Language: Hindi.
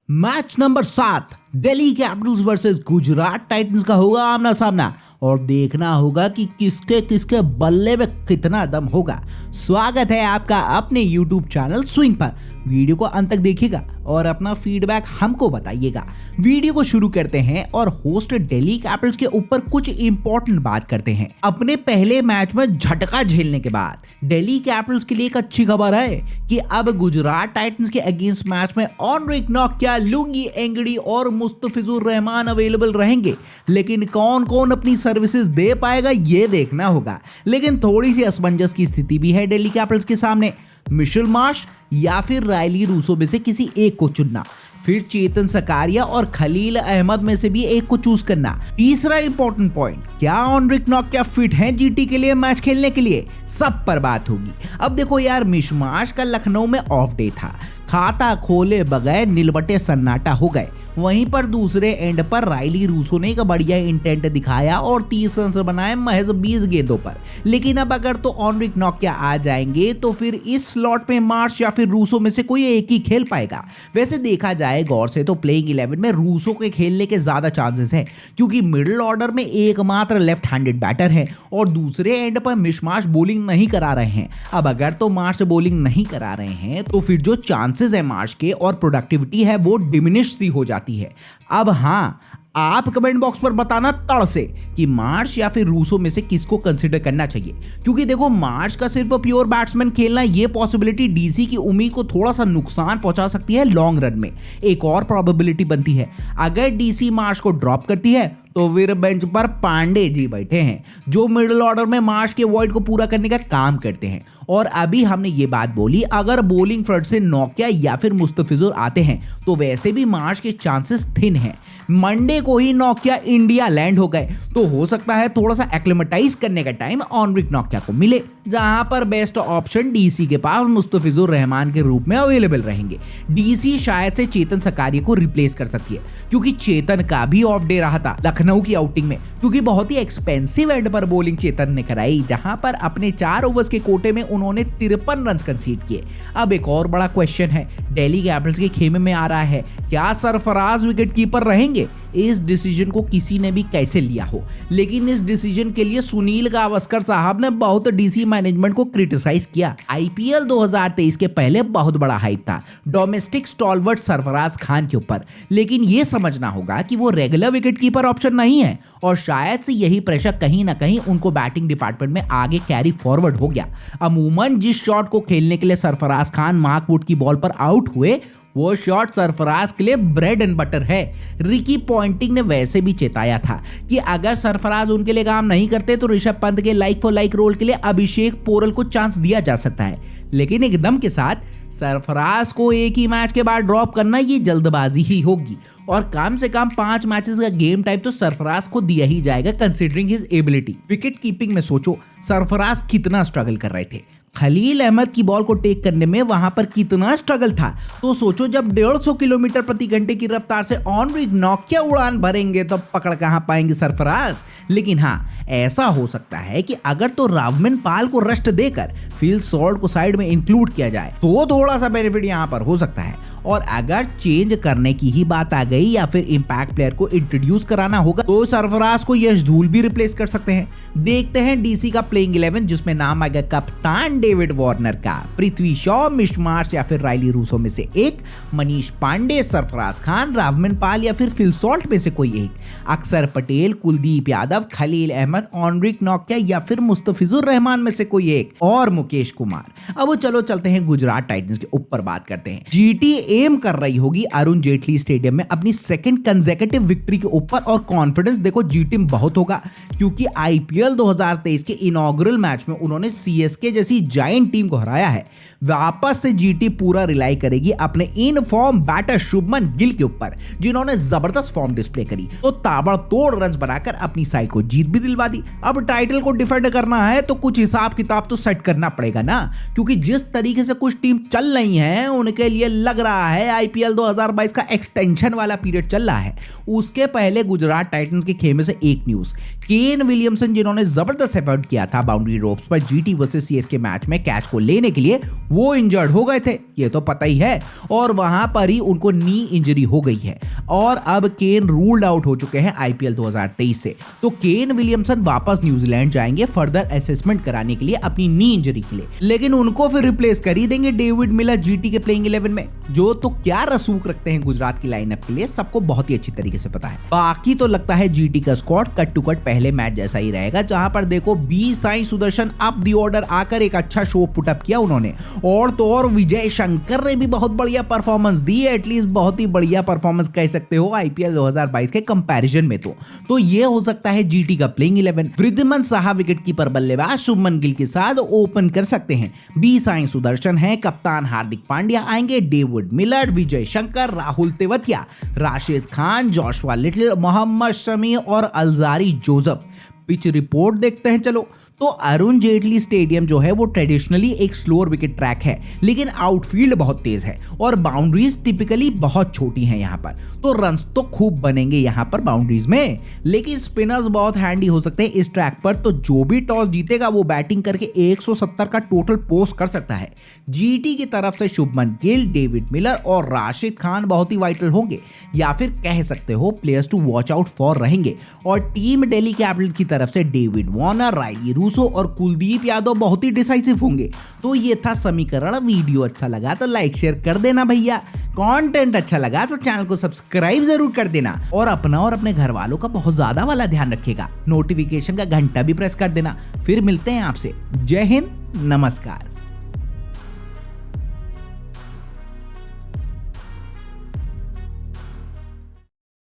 Match number 7 Delhi Capitals versus Gujarat Titans का होगा आमना सामना और देखना होगा कि किसके किसके बल्ले में कितना दम होगा। स्वागत है आपका अपने YouTube चैनल स्विंग पर। वीडियो को अंत तक देखिएगा और अपना फीडबैक हमको बताइएगा। वीडियो को शुरू करते हैं और होस्ट दिल्ली कैपिटल्स के ऊपर कुछ इंपॉर्टेंट बात करते हैं। अपने पहले मैच में झटका झेलने के बाद दिल्ली कैपिटल्स के लिए एक अच्छी खबर है कि अब गुजरात टाइटंस के अगेंस्ट मैच में एनरिक नोकिया, लुंगी एंगड़ी और मुस्तफिजुर रहमान अवेलेबल रहेंगे। लेकिन कौन कौन अपनी सर्विसेज दे पाएगा ये देखना होगा। लेकिन थोड़ी सी असमंजस की स्थिति भी है दिल्ली कैपिटल्स के सामने। मिशेल मार्श या फिर रायली रूसो में से किसी एक को चुनना, फिर चेतन सकारिया और खलील अहमद में से भी एक को चूज करना। तीसरा इंपॉर्टेंट पॉइंट, क्या एनरिक नोकिया फिट हैं जीटी के लिए मैच खेलने के लिए, सब पर बात होगी। अब देखो यार, मिशमाश का लखनऊ में ऑफ डे था, खाता खोले बगैर निलबटे सन्नाटा हो गए। वहीं पर दूसरे एंड पर रायली रूसो ने एक बढ़िया इंटेंट दिखाया और 30 रन बनाए महज 20 गेंदों पर। लेकिन अब अगर तो एनरिक नोकिया आ जाएंगे तो फिर इस स्लॉट में मार्श या फिर रूसो में से कोई एक ही खेल पाएगा। वैसे देखा जाए गौर से तो प्लेइंग 11 में रूसो के खेलने के ज्यादा चांसेस हैं, क्योंकि मिडिल ऑर्डर में एकमात्र लेफ्ट हैंडेड बैटर है और दूसरे एंड पर मिशमाश बॉलिंग नहीं करा रहे हैं। अब अगर तो मार्श बॉलिंग नहीं करा रहे हैं तो फिर जो चांसेस है मार्श के और प्रोडक्टिविटी है वो डिमिनिश सी हो जाती है। अब हाँ, आप कमेंट बॉक्स पर बताना तड़ से कि मार्श या फिर रूसो में से किसको कंसीडर करना चाहिए, क्योंकि देखो मार्श का सिर्फ प्योर बैट्समैन खेलना ये पॉसिबिलिटी डीसी की उम्मीद को थोड़ा सा नुकसान पहुंचा सकती है लॉन्ग रन में। एक और प्रोबेबिलिटी बनती है, अगर डीसी मार्श को ड्रॉप करती है तो फिर बेंच पर पांडे जी बैठे हैं जो मिडिल ऑर्डर में मार्श के वॉइड को पूरा करने का काम करते हैं। और अभी हमने ये बात बोली, अगर बॉलिंग फ्रंट से नोकिया या फिर मुस्तफिजुर आते हैं तो वैसे भी मार्श के चांसेस थिन हैं। मंडे को ही नोकिया इंडिया लैंड हो गए तो हो सकता है थोड़ा सा एक्लेमेटाइज करने का टाइम एनरिक नोकिया को मिले, जहां पर बेस्ट ऑप्शन डीसी के पास मुस्तफिजुर रहमान के रूप में अवेलेबल रहेंगे। डीसी शायद से चेतन सकारिया को रिप्लेस कर सकती है, क्योंकि चेतन का भी ऑफ डे रहा था लखनऊ की आउटिंग में, क्योंकि बहुत ही एक्सपेंसिव एंड पर बॉलिंग चेतन ने कराई, जहां पर अपने 4 ओवर्स के कोटे में उन्होंने 53 रन कंसीड किए। अब एक और बड़ा क्वेश्चन है दिल्ली कैपिटल्स के खेमे में आ रहा है, क्या सरफराज विकेट कीपर रहेंगे? इस डिसीजन को किसी ने भी कैसे लिया हो, लेकिन इस डिसीजन के लिए सुनील गावस्कर साहब ने बहुत डीसी मैनेजमेंट को क्रिटिसाइज किया। आईपीएल 2023 के पहले बहुत बड़ा हाइप था डोमेस्टिक स्टॉलवर्ट सरफराज खान के ऊपर, लेकिन यह समझना होगा कि वो रेगुलर विकेट कीपर ऑप्शन नहीं है और शायद से यही प्रेशर कहीं ना कहीं उनको बैटिंग डिपार्टमेंट में आगे कैरी फॉरवर्ड हो गया। अमूमन जिस शॉट को खेलने के लिए सरफराज खान मार्क वुड की बॉल पर आउट हुए वो शॉट सरफराज के लिए ब्रेड एंड बटर है। रिकी पॉन्टिंग ने वैसे भी चेताया था कि अगर सरफराज उनके लिए काम नहीं करते तो ऋषभ पंत के लाइक फॉर लाइक रोल के लिए अभिषेक पोरल को चांस दिया जा सकता है। लेकिन एकदम के साथ सरफराज को एक ही मैच के बाद ड्रॉप करना ये जल्दबाजी ही होगी और कम से कम 5 मैचेस का गेम टाइम तो सरफराज को दिया ही जाएगा considering his ability. Wicket keeping में सोचो सरफराज कितना स्ट्रगल कर रहे थे, खलील अहमद की बॉल को टेक करने में वहां पर कितना स्ट्रगल था, तो सोचो जब 150 किलोमीटर प्रति घंटे की रफ्तार से एनरिक नोकिया उड़ान भरेंगे तो पकड़ कहां पाएंगे सरफराज। लेकिन हाँ, ऐसा हो सकता है कि अगर तो रावमन पाल को रस्ट देकर फिल सॉल्ट को साइड में इंक्लूड किया जाए तो थोड़ा सा बेनिफिट यहां पर हो सकता है। और अगर चेंज करने की ही बात आ गई या फिर इंपैक्ट प्लेयर को इंट्रोड्यूस कराना होगा तो सरफराज को यश धूल भी रिप्लेस कर सकते हैं। देखते हैं डीसी का प्लेइंग 11 जिसमें नाम आएगा कप्तान डेविड वार्नर का, पृथ्वी शॉ, मिशमार्श या फिर रायली रूसो में से एक, मनीष पांडे, सरफराज खान, रावमन पाल या फिर फिल सॉल्ट में से कोई एक, अक्षर पटेल, कुलदीप यादव, खलील अहमद, एनरिक नोकिया या फिर मुस्तफिजुर रहमान में से कोई एक और मुकेश कुमार। अब चलो चलते हैं गुजरात टाइटंस के ऊपर बात करते हैं। जीटी एम कर रही होगी अरुण जेटली स्टेडियम में अपनी सेकंड कंसेक्यूटिव विक्ट्री के ऊपर और कॉन्फिडेंस देखो जीटी में बहुत होगा, क्योंकि आईपीएल 2023 के इनॉग्रल मैच में उन्होंने सीएसके जैसी जायंट टीम को हराया है। वापस से जीटी पूरा रिलाई करेगी अपने in form batter Shubman Gill के ऊपर, जिन्होंने जबरदस्त फॉर्म डिस्प्ले करी तो ताबड़तोड़ रन बनाकर अपनी साइड को जीत भी दिलवा दी। अब टाइटल को डिफेंड करना है तो कुछ हिसाब किताब तो सेट करना पड़ेगा ना, क्योंकि जिस तरीके से कुछ टीम चल रही हैं उनके लिए लग रहा है आईपीएल 2022 का एक्सटेंशन वाला पीरियड चल रहा है। उसके पहले गुजरात टाइटंस के खेमे से एक न्यूज केन विलियमसन जिन्होंने जबरदस्त एफर्ट किया था बाउंड्री रोप्स पर जीटी वर्सेस सीएसके मैच में कैच को लेने के लिए, वो इंजर्ड हो गए थे, ये तो पता ही है, और वहां पर ही उनको नी इंजरी हो गई है और अब केन रूल्ड आउट हो चुके हैं आईपीएल 2023 से। तो केन विलियमसन वापस न्यूजीलैंड जाएंगे फर्दर असेसमेंट कराने के लिए अपनी नी इंजरी के लिए, लेकिन उनको फिर रिप्लेस कर ही देंगे डेविड मिलर जीटी के प्लेइंग 11 में, जो तो क्या रसूख रखते हैं गुजरात की लाइनअप के लिए सबको बहुत ही अच्छी तरीके से पता है। बाकी तो लगता है जीटी का स्क्वाड कट टू कट पहले मैच जैसा ही रहेगा, जहां पर देखो B Sai Sudharsan up the order आकर एक अच्छा शो पुट अप किया उन्होंने, और तो और विजय शंकर ने भी बहुत बढ़िया परफॉर्मेंस दी है, एटलीस्ट बहुत ही बढ़िया परफॉर्मेंस कह सकते हो आईपीएल 2022 के कंपैरिजन में। तो ये हो सकता है जीटी का playing 11। Wriddhiman Saha wicket keeper बल्लेबाज शुभमन गिल के साथ ओपन कर सकते हैं, बी साई सुदर्शन है, कप्तान हार्दिक पांड्या आएंगे, David Miller, Vijay Shankar, Rahul Tewatia, Rashid Khan, Joshua little, Mohammed Shami और अलजारी जोसेफ। पिच रिपोर्ट देखते हैं चलो। तो अरुण जेटली स्टेडियम जो है वो ट्रेडिशनली एक स्लोअर विकेट ट्रैक है, लेकिन आउटफील्ड बहुत तेज है और बाउंड्रीज टिपिकली बहुत छोटी हैं यहाँ पर, तो रन्स तो खूब बनेंगे यहाँ पर बाउंड्रीज में, लेकिन स्पिनर्स बहुत हैंडी हो सकते हैं इस ट्रैक पर। तो जो भी टॉस जीतेगा वो बैटिंग करके 170 का टोटल पोस्ट कर सकता है। जीटी की तरफ से शुभमन गिल, डेविड मिलर और राशिद खान बहुत ही वाइटल होंगे, या फिर कह सकते हो players to watch out for रहेंगे। और टीम दिल्ली कैपिटल्स की तरफ से डेविड वार्नर, राइली रूसो और कुलदीप यादव बहुत ही डिसाइसिव होंगे। तो ये था समीकरण। वीडियो अच्छा लगा तो लाइक शेयर कर देना भैया, कंटेंट अच्छा लगा तो चैनल को सब्सक्राइब जरूर कर देना, और अपना और अपने घर वालों का बहुत ज्यादा वाला ध्यान रखिएगा, नोटिफिकेशन का घंटा भी प्रेस कर देना। फिर मिलते हैं आपसे। जय हिंद, नमस्कार।